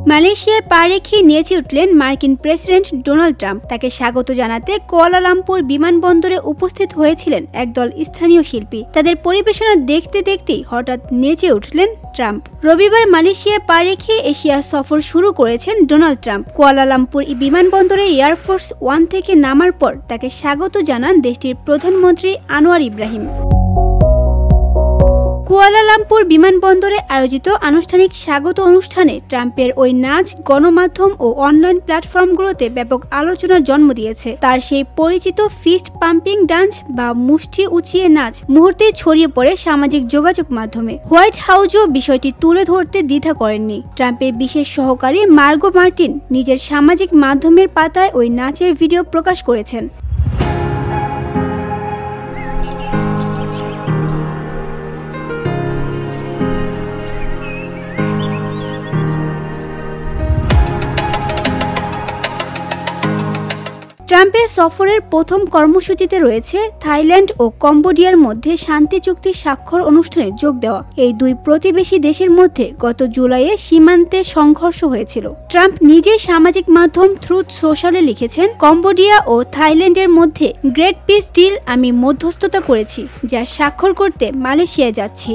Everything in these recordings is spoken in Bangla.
মালয়েশিয়ায় পা রেখে নেচে উঠলেন মার্কিন প্রেসিডেন্ট ডোনাল্ড ট্রাম্প। তাকে স্বাগত জানাতে কুয়ালালামপুর বিমানবন্দরে উপস্থিত হয়েছিলেন একদল স্থানীয় শিল্পী। তাদের পরিবেশনা দেখতে দেখতেই হঠাৎ নেচে উঠলেন ট্রাম্প। রবিবার মালয়েশিয়ায় পা রেখে এশিয়া সফর শুরু করেছেন Donald Trump. Kuala Lumpur air force air force one থেকে নামার পর তাকে স্বাগত জানান দেশটির প্রধানমন্ত্রী আনোয়ার ইব্রাহিম। কুয়ালালামপুর বিমানবন্দরে আয়োজিত আনুষ্ঠানিক স্বাগত অনুষ্ঠানে ট্রাম্পের ওই নাচ গণমাধ্যম ও অনলাইন প্ল্যাটফর্মগুলোতে ব্যাপক আলোচনার জন্ম দিয়েছে। তার সেই পরিচিত ফিস্ট পাম্পিং ডান্স বা মুষ্টি উঁচিয়ে নাচ মুহূর্তেই ছড়িয়ে পড়ে সামাজিক যোগাযোগ মাধ্যমে। হোয়াইট হাউসও বিষয়টি তুলে ধরতে দ্বিধা করেননি। ট্রাম্পের বিশেষ সহকারী মার্গো মার্টিন নিজের সামাজিক মাধ্যমের পাতায় ওই নাচের ভিডিও প্রকাশ করেছেন। ট্রাম্পের সফরের প্রথম কর্মসূচিতে রয়েছে থাইল্যান্ড ও কম্বোডিয়ার মধ্যে শান্তি চুক্তি স্বাক্ষর অনুষ্ঠানে যোগ দেওয়া। এই দুই প্রতিবেশী দেশের মধ্যে গত জুলাইয়ে সীমান্তে সংঘর্ষ হয়েছিল। ট্রাম্প নিজেই সামাজিক মাধ্যম ট্রুথ সোশ্যালে লিখেছেন, কম্বোডিয়া ও থাইল্যান্ডের মধ্যে গ্রেট পিস ডিল আমি মধ্যস্থতা করেছি, যা স্বাক্ষর করতে মালয়েশিয়ায় যাচ্ছি।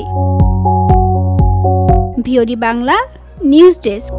VOD Bangla news desk.